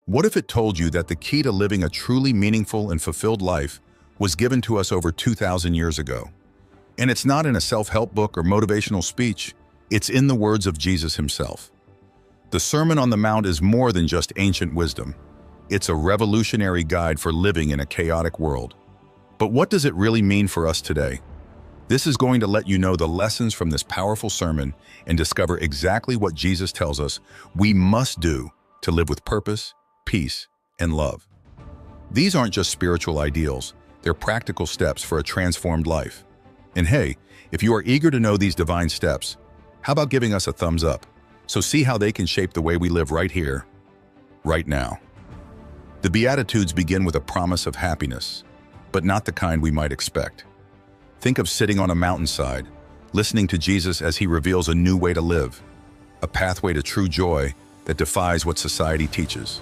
What if it told you that the key to living a truly meaningful and fulfilled life was given to us over 2,000 years ago? And it's not in a self-help book or motivational speech, it's in the words of Jesus himself. The Sermon on the Mount is more than just ancient wisdom. It's a revolutionary guide for living in a chaotic world. But what does it really mean for us today? This is going to let you know the lessons from this powerful sermon and discover exactly what Jesus tells us we must do to live with purpose, peace, and love. These aren't just spiritual ideals, they're practical steps for a transformed life. And hey, if you are eager to know these divine steps, how about giving us a thumbs up, so see how they can shape the way we live right here, right now. The Beatitudes begin with a promise of happiness, but not the kind we might expect. Think of sitting on a mountainside, listening to Jesus as he reveals a new way to live, a pathway to true joy that defies what society teaches.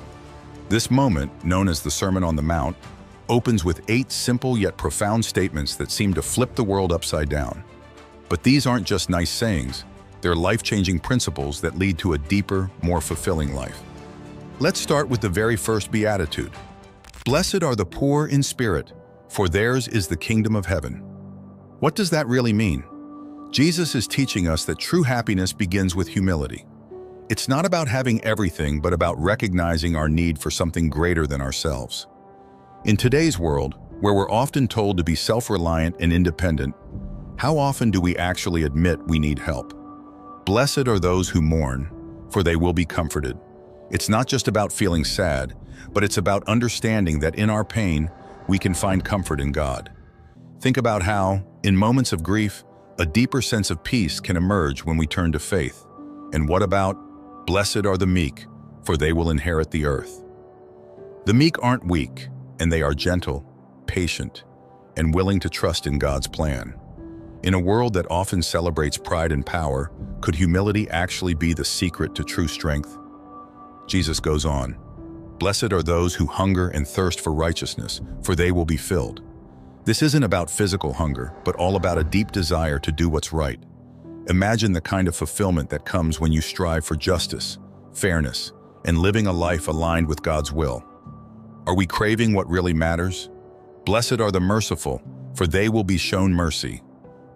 This moment, known as the Sermon on the Mount, opens with 8 simple yet profound statements that seem to flip the world upside down. But these aren't just nice sayings, they're life-changing principles that lead to a deeper, more fulfilling life. Let's start with the very first beatitude. Blessed are the poor in spirit, for theirs is the kingdom of heaven. What does that really mean? Jesus is teaching us that true happiness begins with humility. It's not about having everything, but about recognizing our need for something greater than ourselves. In today's world, where we're often told to be self-reliant and independent, how often do we actually admit we need help? Blessed are those who mourn, for they will be comforted. It's not just about feeling sad, but it's about understanding that in our pain, we can find comfort in God. Think about how, in moments of grief, a deeper sense of peace can emerge when we turn to faith. And what about, blessed are the meek, for they will inherit the earth. The meek aren't weak, and they are gentle, patient, and willing to trust in God's plan. In a world that often celebrates pride and power, could humility actually be the secret to true strength? Jesus goes on, blessed are those who hunger and thirst for righteousness, for they will be filled. This isn't about physical hunger, but all about a deep desire to do what's right. Imagine the kind of fulfillment that comes when you strive for justice, fairness, and living a life aligned with God's will. Are we craving what really matters? Blessed are the merciful, for they will be shown mercy.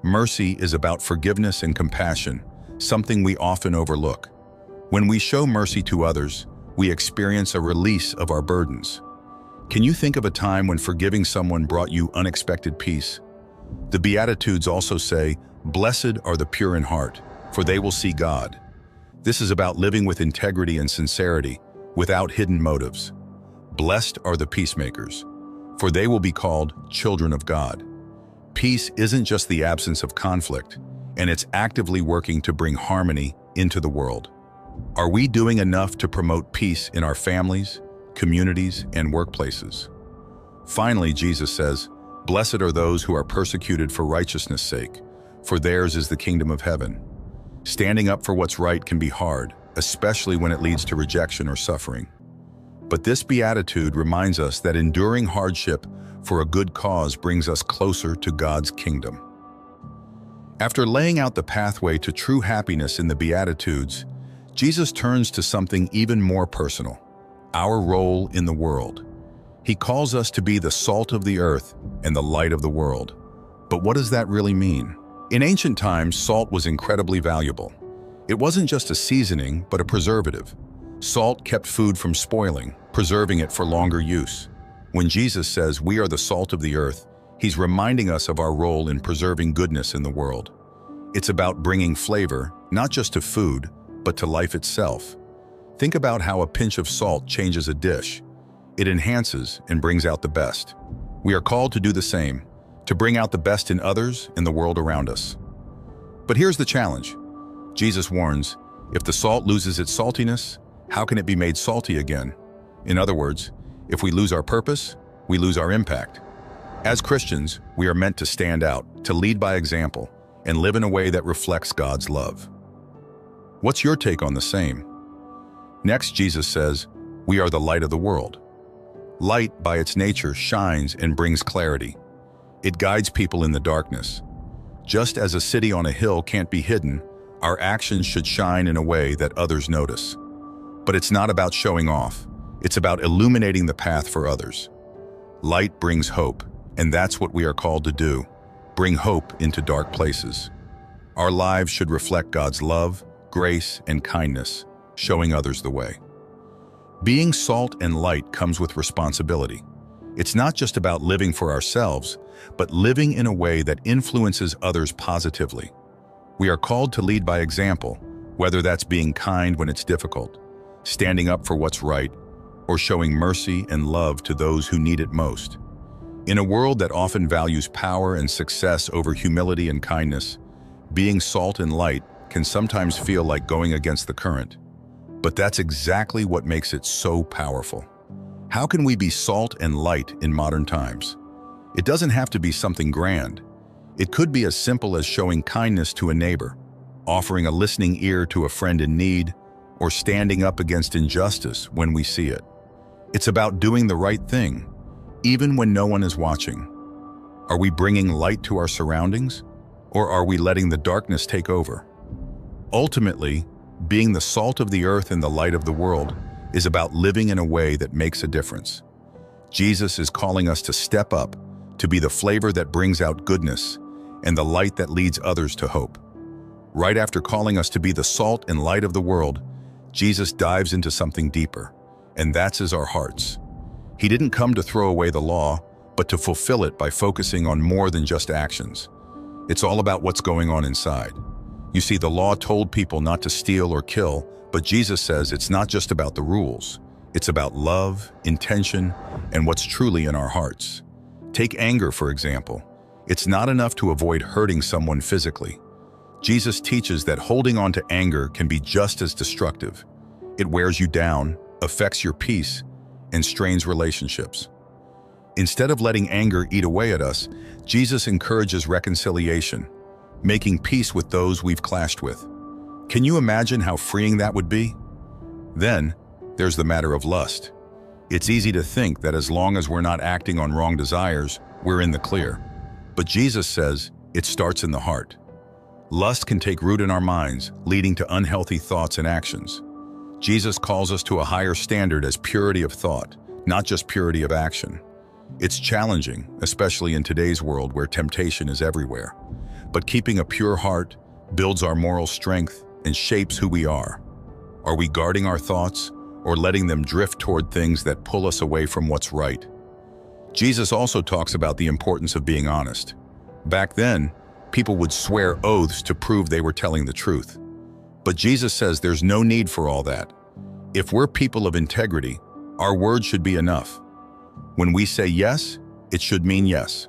Mercy is about forgiveness and compassion, something we often overlook. When we show mercy to others, we experience a release of our burdens. Can you think of a time when forgiving someone brought you unexpected peace? The Beatitudes also say, blessed are the pure in heart, for they will see God. This is about living with integrity and sincerity, without hidden motives. Blessed are the peacemakers, for they will be called children of God. Peace isn't just the absence of conflict, and it's actively working to bring harmony into the world. Are we doing enough to promote peace in our families, communities, and workplaces? Finally, Jesus says, blessed are those who are persecuted for righteousness' sake, for theirs is the kingdom of heaven. Standing up for what's right can be hard, especially when it leads to rejection or suffering. But this beatitude reminds us that enduring hardship for a good cause brings us closer to God's kingdom. After laying out the pathway to true happiness in the Beatitudes, Jesus turns to something even more personal, our role in the world. He calls us to be the salt of the earth and the light of the world. But what does that really mean? In ancient times, salt was incredibly valuable. It wasn't just a seasoning, but a preservative. Salt kept food from spoiling, preserving it for longer use. When Jesus says we are the salt of the earth, he's reminding us of our role in preserving goodness in the world. It's about bringing flavor, not just to food, but to life itself. Think about how a pinch of salt changes a dish. It enhances and brings out the best. We are called to do the same, to bring out the best in others and the world around us. But here's the challenge. Jesus warns, if the salt loses its saltiness, how can it be made salty again? In other words, if we lose our purpose, we lose our impact. As Christians, we are meant to stand out, to lead by example, and live in a way that reflects God's love. What's your take on the same? Next, Jesus says, we are the light of the world. Light, by its nature, shines and brings clarity. It guides people in the darkness. Just as a city on a hill can't be hidden, our actions should shine in a way that others notice. But it's not about showing off. It's about illuminating the path for others. Light brings hope, and that's what we are called to do. Bring hope into dark places. Our lives should reflect God's love, grace, and kindness, showing others the way. Being salt and light comes with responsibility. It's not just about living for ourselves, but living in a way that influences others positively. We are called to lead by example, whether that's being kind when it's difficult, standing up for what's right, or showing mercy and love to those who need it most. In a world that often values power and success over humility and kindness, being salt and light can sometimes feel like going against the current. But that's exactly what makes it so powerful. How can we be salt and light in modern times? It doesn't have to be something grand. It could be as simple as showing kindness to a neighbor, offering a listening ear to a friend in need, or standing up against injustice when we see it. It's about doing the right thing, even when no one is watching. Are we bringing light to our surroundings, or are we letting the darkness take over? Ultimately, being the salt of the earth and the light of the world is about living in a way that makes a difference. Jesus is calling us to step up, to be the flavor that brings out goodness and the light that leads others to hope. Right after calling us to be the salt and light of the world, Jesus dives into something deeper, and that's our hearts. He didn't come to throw away the law, but to fulfill it by focusing on more than just actions. It's all about what's going on inside. You see, the law told people not to steal or kill, but Jesus says it's not just about the rules. It's about love, intention, and what's truly in our hearts. Take anger, for example. It's not enough to avoid hurting someone physically. Jesus teaches that holding on to anger can be just as destructive. It wears you down, affects your peace, and strains relationships. Instead of letting anger eat away at us, Jesus encourages reconciliation, making peace with those we've clashed with. Can you imagine how freeing that would be? Then, there's the matter of lust. It's easy to think that as long as we're not acting on wrong desires, we're in the clear. But Jesus says it starts in the heart. Lust can take root in our minds, leading to unhealthy thoughts and actions. Jesus calls us to a higher standard as purity of thought, not just purity of action. It's challenging, especially in today's world where temptation is everywhere. But keeping a pure heart builds our moral strength and shapes who we are. Are we guarding our thoughts or letting them drift toward things that pull us away from what's right? Jesus also talks about the importance of being honest. Back then, people would swear oaths to prove they were telling the truth. But Jesus says there's no need for all that. If we're people of integrity, our word should be enough. When we say yes, it should mean yes.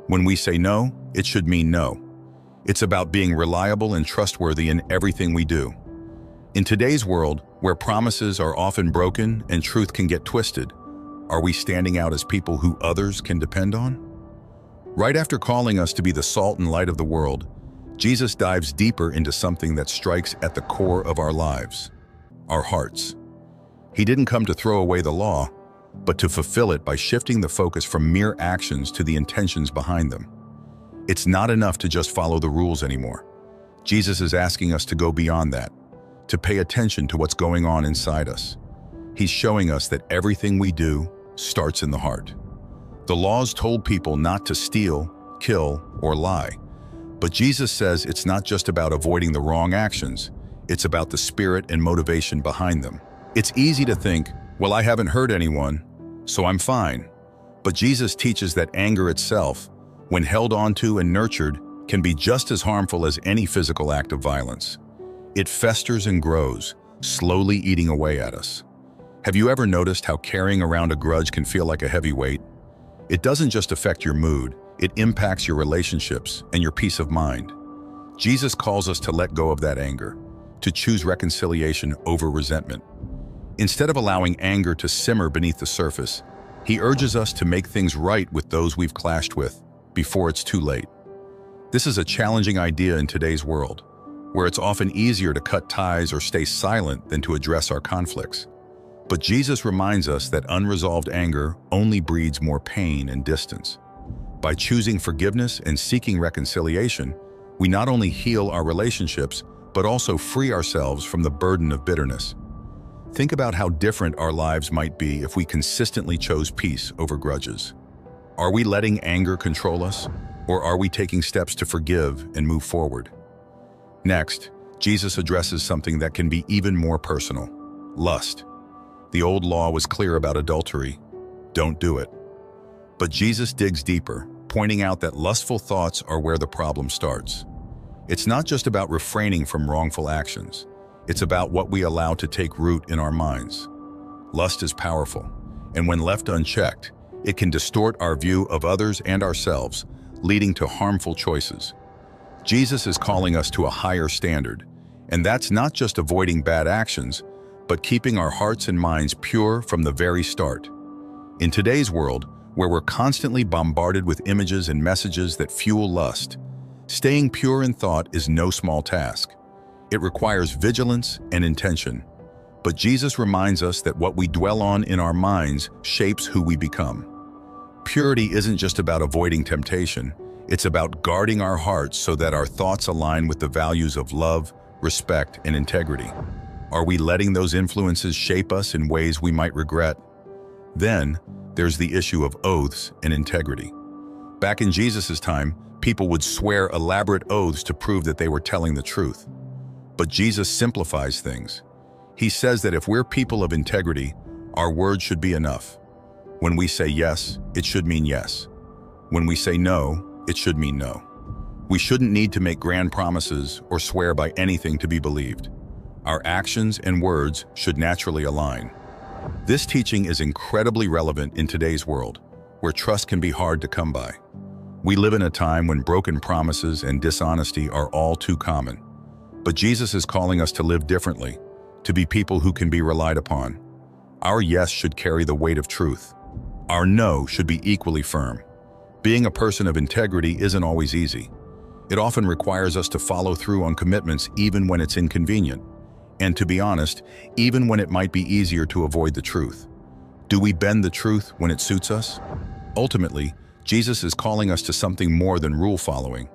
When we say no, it should mean no. It's about being reliable and trustworthy in everything we do. In today's world, where promises are often broken and truth can get twisted, are we standing out as people who others can depend on? Right after calling us to be the salt and light of the world, Jesus dives deeper into something that strikes at the core of our lives, our hearts. He didn't come to throw away the law, but to fulfill it by shifting the focus from mere actions to the intentions behind them. It's not enough to just follow the rules anymore. Jesus is asking us to go beyond that, to pay attention to what's going on inside us. He's showing us that everything we do starts in the heart. The laws told people not to steal, kill, or lie. But Jesus says it's not just about avoiding the wrong actions, it's about the spirit and motivation behind them. It's easy to think, well, I haven't hurt anyone, so I'm fine. But Jesus teaches that anger itself, when held onto and nurtured, can be just as harmful as any physical act of violence. It festers and grows, slowly eating away at us. Have you ever noticed how carrying around a grudge can feel like a heavy weight? It doesn't just affect your mood, it impacts your relationships and your peace of mind. Jesus calls us to let go of that anger, to choose reconciliation over resentment. Instead of allowing anger to simmer beneath the surface, he urges us to make things right with those we've clashed with before it's too late. This is a challenging idea in today's world, where it's often easier to cut ties or stay silent than to address our conflicts. But Jesus reminds us that unresolved anger only breeds more pain and distance. By choosing forgiveness and seeking reconciliation, we not only heal our relationships, but also free ourselves from the burden of bitterness. Think about how different our lives might be if we consistently chose peace over grudges. Are we letting anger control us, or are we taking steps to forgive and move forward? Next, Jesus addresses something that can be even more personal: lust. The old law was clear about adultery: don't do it. But Jesus digs deeper, pointing out that lustful thoughts are where the problem starts. It's not just about refraining from wrongful actions. It's about what we allow to take root in our minds. Lust is powerful, and when left unchecked, it can distort our view of others and ourselves, leading to harmful choices. Jesus is calling us to a higher standard, and that's not just avoiding bad actions, but keeping our hearts and minds pure from the very start. In today's world, where we're constantly bombarded with images and messages that fuel lust, staying pure in thought is no small task. It requires vigilance and intention. But Jesus reminds us that what we dwell on in our minds shapes who we become. Purity isn't just about avoiding temptation. It's about guarding our hearts so that our thoughts align with the values of love, respect, and integrity. Are we letting those influences shape us in ways we might regret? Then, there's the issue of oaths and integrity. Back in Jesus' time, people would swear elaborate oaths to prove that they were telling the truth. But Jesus simplifies things. He says that if we're people of integrity, our word should be enough. When we say yes, it should mean yes. When we say no, it should mean no. We shouldn't need to make grand promises or swear by anything to be believed. Our actions and words should naturally align. This teaching is incredibly relevant in today's world, where trust can be hard to come by. We live in a time when broken promises and dishonesty are all too common. But Jesus is calling us to live differently, to be people who can be relied upon. Our yes should carry the weight of truth. Our no should be equally firm. Being a person of integrity isn't always easy. It often requires us to follow through on commitments even when it's inconvenient. And to be honest, even when it might be easier to avoid the truth. Do we bend the truth when it suits us? Ultimately, Jesus is calling us to something more than rule following.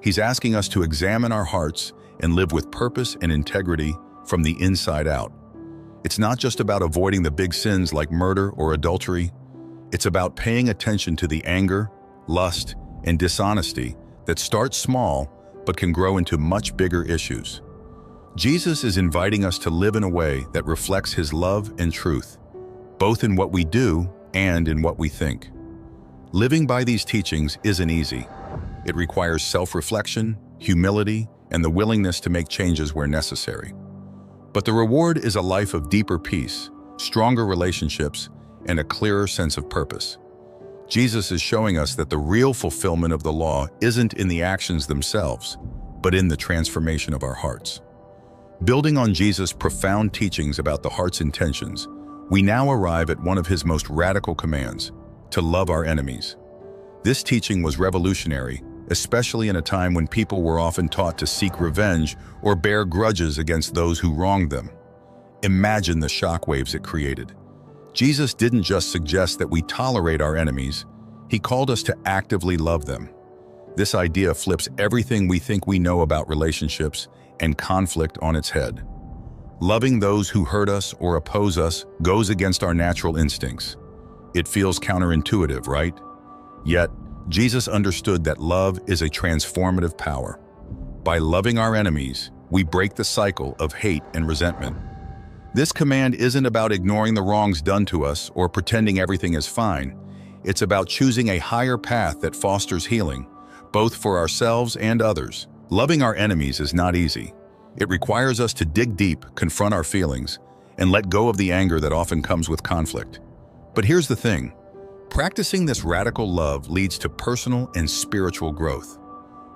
He's asking us to examine our hearts and live with purpose and integrity from the inside out. It's not just about avoiding the big sins like murder or adultery. It's about paying attention to the anger, lust, and dishonesty that start small but can grow into much bigger issues. Jesus is inviting us to live in a way that reflects his love and truth, both in what we do and in what we think. Living by these teachings isn't easy. It requires self-reflection, humility, and the willingness to make changes where necessary. But the reward is a life of deeper peace, stronger relationships, and a clearer sense of purpose. Jesus is showing us that the real fulfillment of the law isn't in the actions themselves, but in the transformation of our hearts. Building on Jesus' profound teachings about the heart's intentions, we now arrive at one of his most radical commands: to love our enemies. This teaching was revolutionary, especially in a time when people were often taught to seek revenge or bear grudges against those who wronged them. Imagine the shockwaves it created. Jesus didn't just suggest that we tolerate our enemies, he called us to actively love them. This idea flips everything we think we know about relationships and conflict on its head. Loving those who hurt us or oppose us goes against our natural instincts. It feels counterintuitive, right? Yet, Jesus understood that love is a transformative power. By loving our enemies, we break the cycle of hate and resentment. This command isn't about ignoring the wrongs done to us or pretending everything is fine. It's about choosing a higher path that fosters healing, both for ourselves and others. Loving our enemies is not easy. It requires us to dig deep, confront our feelings, and let go of the anger that often comes with conflict. But here's the thing. Practicing this radical love leads to personal and spiritual growth.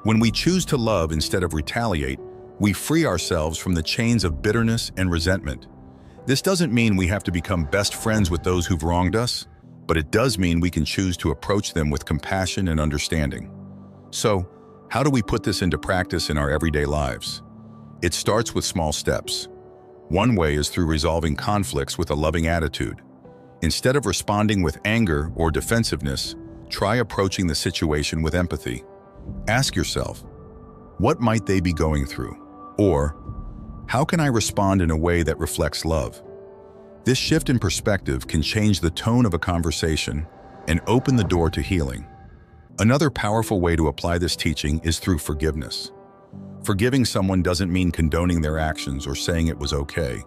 When we choose to love instead of retaliate, we free ourselves from the chains of bitterness and resentment. This doesn't mean we have to become best friends with those who've wronged us, but it does mean we can choose to approach them with compassion and understanding. So, how do we put this into practice in our everyday lives? It starts with small steps. One way is through resolving conflicts with a loving attitude. Instead of responding with anger or defensiveness, try approaching the situation with empathy. Ask yourself, what might they be going through? Or, how can I respond in a way that reflects love? This shift in perspective can change the tone of a conversation and open the door to healing. Another powerful way to apply this teaching is through forgiveness. Forgiving someone doesn't mean condoning their actions or saying it was okay.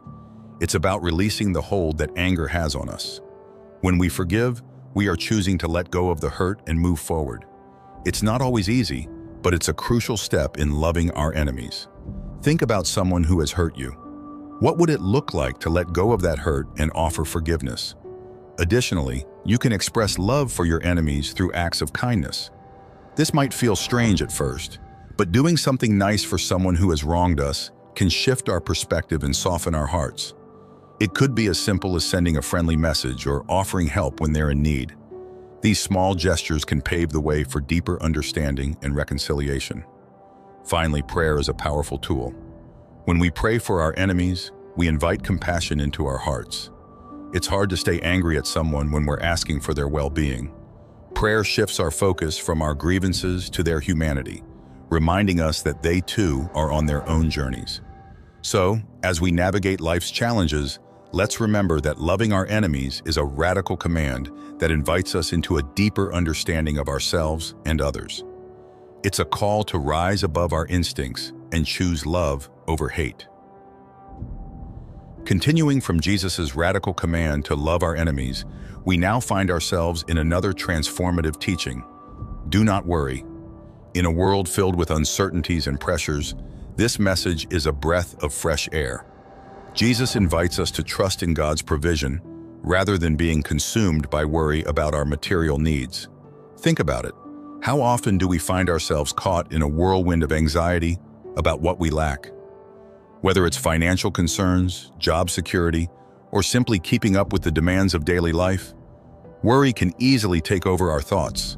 It's about releasing the hold that anger has on us. When we forgive, we are choosing to let go of the hurt and move forward. It's not always easy, but it's a crucial step in loving our enemies. Think about someone who has hurt you. What would it look like to let go of that hurt and offer forgiveness? Additionally, you can express love for your enemies through acts of kindness. This might feel strange at first, but doing something nice for someone who has wronged us can shift our perspective and soften our hearts. It could be as simple as sending a friendly message or offering help when they're in need. These small gestures can pave the way for deeper understanding and reconciliation. Finally, prayer is a powerful tool. When we pray for our enemies, we invite compassion into our hearts. It's hard to stay angry at someone when we're asking for their well-being. Prayer shifts our focus from our grievances to their humanity, reminding us that they too are on their own journeys. So, as we navigate life's challenges, let's remember that loving our enemies is a radical command that invites us into a deeper understanding of ourselves and others. It's a call to rise above our instincts and choose love over hate. Continuing from Jesus' radical command to love our enemies, we now find ourselves in another transformative teaching. Do not worry. In a world filled with uncertainties and pressures, this message is a breath of fresh air. Jesus invites us to trust in God's provision rather than being consumed by worry about our material needs. Think about it. How often do we find ourselves caught in a whirlwind of anxiety about what we lack? Whether it's financial concerns, job security, or simply keeping up with the demands of daily life, worry can easily take over our thoughts.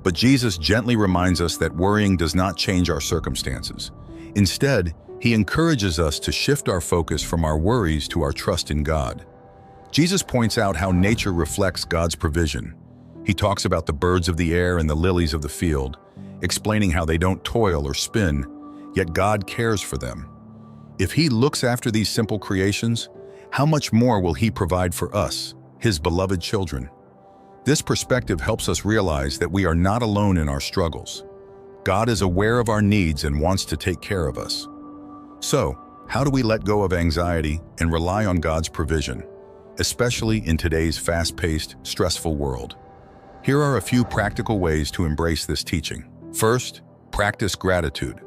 But Jesus gently reminds us that worrying does not change our circumstances. Instead, he encourages us to shift our focus from our worries to our trust in God. Jesus points out how nature reflects God's provision. He talks about the birds of the air and the lilies of the field, explaining how they don't toil or spin, yet God cares for them. If he looks after these simple creations, how much more will he provide for us, his beloved children? This perspective helps us realize that we are not alone in our struggles. God is aware of our needs and wants to take care of us. So, how do we let go of anxiety and rely on God's provision, especially in today's fast-paced, stressful world? Here are a few practical ways to embrace this teaching. First, practice gratitude.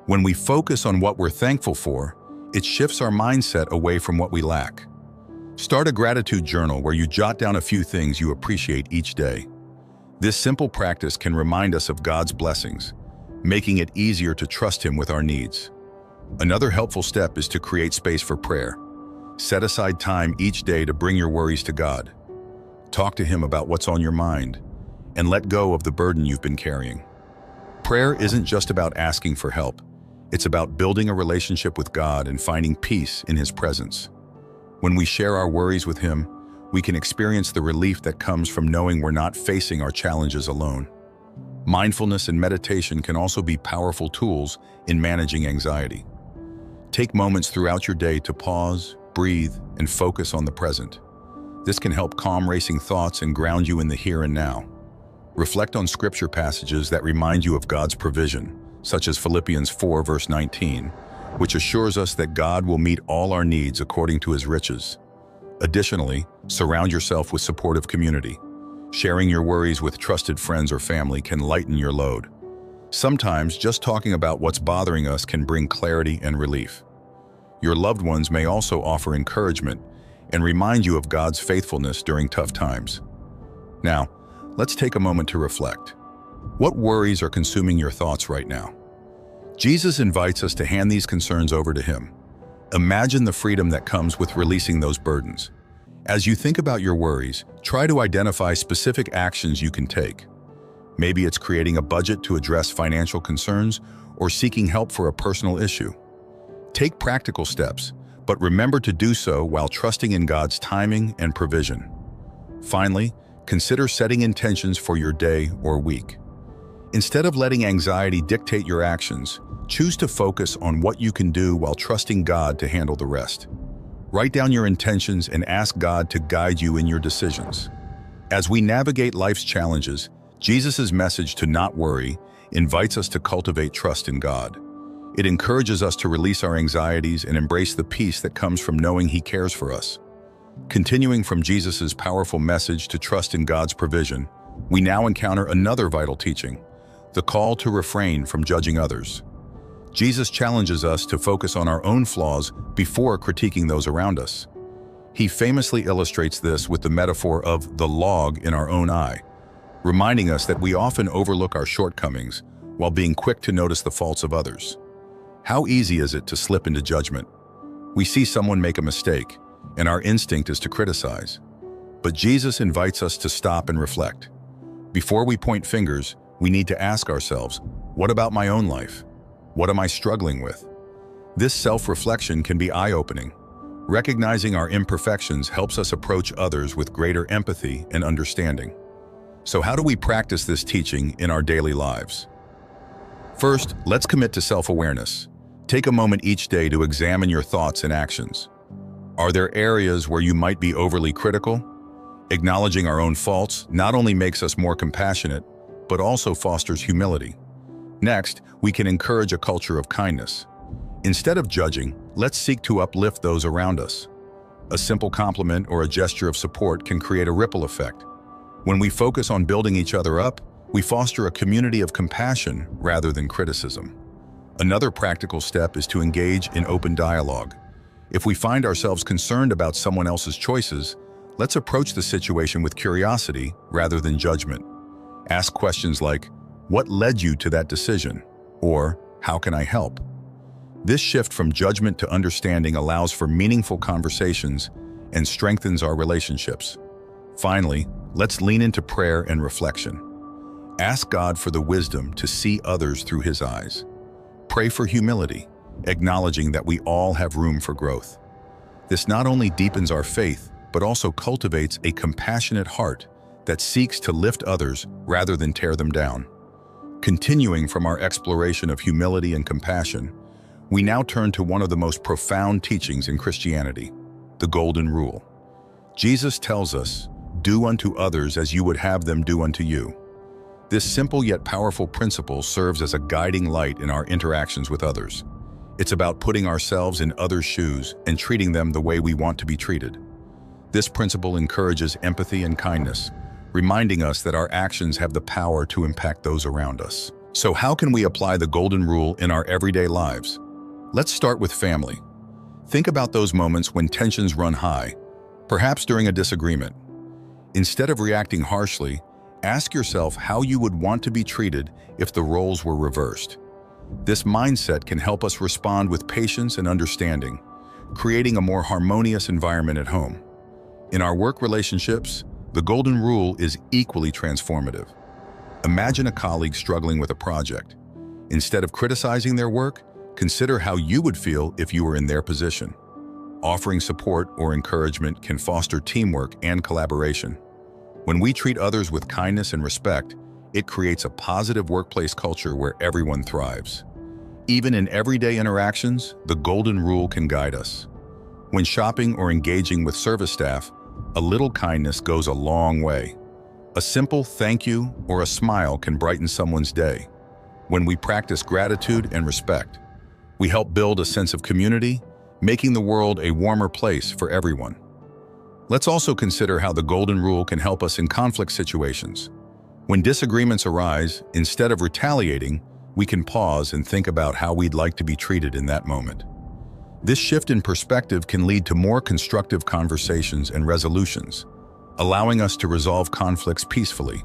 When we focus on what we're thankful for, it shifts our mindset away from what we lack. Start a gratitude journal where you jot down a few things you appreciate each day. This simple practice can remind us of God's blessings, making it easier to trust Him with our needs. Another helpful step is to create space for prayer. Set aside time each day to bring your worries to God. Talk to Him about what's on your mind, and let go of the burden you've been carrying. Prayer isn't just about asking for help. It's about building a relationship with God and finding peace in His presence. When we share our worries with Him, we can experience the relief that comes from knowing we're not facing our challenges alone. Mindfulness and meditation can also be powerful tools in managing anxiety. Take moments throughout your day to pause, breathe, and focus on the present. This can help calm racing thoughts and ground you in the here and now. Reflect on scripture passages that remind you of God's provision, such as Philippians 4 verse 19, which assures us that God will meet all our needs according to His riches. Additionally, surround yourself with supportive community. Sharing your worries with trusted friends or family can lighten your load. Sometimes, just talking about what's bothering us can bring clarity and relief. Your loved ones may also offer encouragement and remind you of God's faithfulness during tough times. Now, let's take a moment to reflect. What worries are consuming your thoughts right now? Jesus invites us to hand these concerns over to Him. Imagine the freedom that comes with releasing those burdens. As you think about your worries, try to identify specific actions you can take. Maybe it's creating a budget to address financial concerns or seeking help for a personal issue. Take practical steps, but remember to do so while trusting in God's timing and provision. Finally, consider setting intentions for your day or week. Instead of letting anxiety dictate your actions, choose to focus on what you can do while trusting God to handle the rest. Write down your intentions and ask God to guide you in your decisions. As we navigate life's challenges, Jesus' message to not worry invites us to cultivate trust in God. It encourages us to release our anxieties and embrace the peace that comes from knowing He cares for us. Continuing from Jesus' powerful message to trust in God's provision, we now encounter another vital teaching, the call to refrain from judging others. Jesus challenges us to focus on our own flaws before critiquing those around us. He famously illustrates this with the metaphor of the log in our own eye, reminding us that we often overlook our shortcomings while being quick to notice the faults of others. How easy is it to slip into judgment? We see someone make a mistake, and our instinct is to criticize. But Jesus invites us to stop and reflect. Before we point fingers, we need to ask ourselves, what about my own life? What am I struggling with? This self-reflection can be eye-opening. Recognizing our imperfections helps us approach others with greater empathy and understanding. So how do we practice this teaching in our daily lives? First, let's commit to self-awareness. Take a moment each day to examine your thoughts and actions. Are there areas where you might be overly critical? Acknowledging our own faults not only makes us more compassionate, but also fosters humility. Next, we can encourage a culture of kindness. Instead of judging, let's seek to uplift those around us. A simple compliment or a gesture of support can create a ripple effect. When we focus on building each other up, we foster a community of compassion rather than criticism. Another practical step is to engage in open dialogue. If we find ourselves concerned about someone else's choices, let's approach the situation with curiosity rather than judgment. Ask questions like, "What led you to that decision?" Or, "How can I help?" This shift from judgment to understanding allows for meaningful conversations and strengthens our relationships. Finally, let's lean into prayer and reflection. Ask God for the wisdom to see others through His eyes. Pray for humility, acknowledging that we all have room for growth. This not only deepens our faith, but also cultivates a compassionate heart that seeks to lift others rather than tear them down. Continuing from our exploration of humility and compassion, we now turn to one of the most profound teachings in Christianity, the Golden Rule. Jesus tells us, "Do unto others as you would have them do unto you." This simple yet powerful principle serves as a guiding light in our interactions with others. It's about putting ourselves in others' shoes and treating them the way we want to be treated. This principle encourages empathy and kindness, reminding us that our actions have the power to impact those around us. So how can we apply the Golden Rule in our everyday lives? Let's start with family. Think about those moments when tensions run high, perhaps during a disagreement. Instead of reacting harshly, ask yourself how you would want to be treated if the roles were reversed. This mindset can help us respond with patience and understanding, creating a more harmonious environment at home. In our work relationships, the Golden Rule is equally transformative. Imagine a colleague struggling with a project. Instead of criticizing their work, consider how you would feel if you were in their position. Offering support or encouragement can foster teamwork and collaboration. When we treat others with kindness and respect, it creates a positive workplace culture where everyone thrives. Even in everyday interactions, the Golden Rule can guide us. When shopping or engaging with service staff, a little kindness goes a long way. A simple thank you or a smile can brighten someone's day. When we practice gratitude and respect, we help build a sense of community, making the world a warmer place for everyone. Let's also consider how the Golden Rule can help us in conflict situations. When disagreements arise, instead of retaliating, we can pause and think about how we'd like to be treated in that moment. This shift in perspective can lead to more constructive conversations and resolutions, allowing us to resolve conflicts peacefully.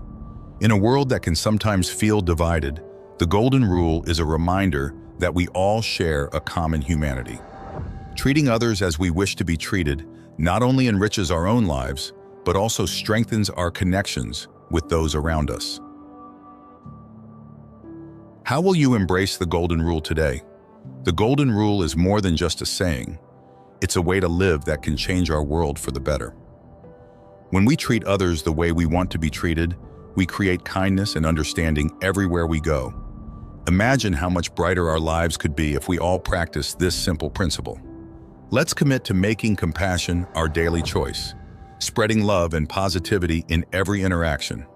In a world that can sometimes feel divided, the Golden Rule is a reminder that we all share a common humanity. Treating others as we wish to be treated not only enriches our own lives, but also strengthens our connections with those around us. How will you embrace the Golden Rule today? The Golden Rule is more than just a saying. It's a way to live that can change our world for the better. When we treat others the way we want to be treated, we create kindness and understanding everywhere we go. Imagine how much brighter our lives could be if we all practiced this simple principle. Let's commit to making compassion our daily choice, spreading love and positivity in every interaction.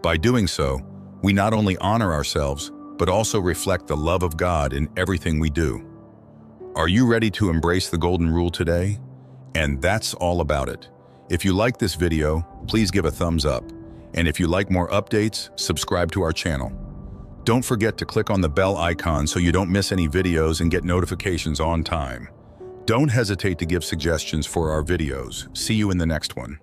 By doing so, we not only honor ourselves, but also reflect the love of God in everything we do. Are you ready to embrace the golden rule today? And that's all about it. If you like this video, please give a thumbs up. And if you like more updates, subscribe to our channel. Don't forget to click on the bell icon so you don't miss any videos and get notifications on time. Don't hesitate to give suggestions for our videos. See you in the next one.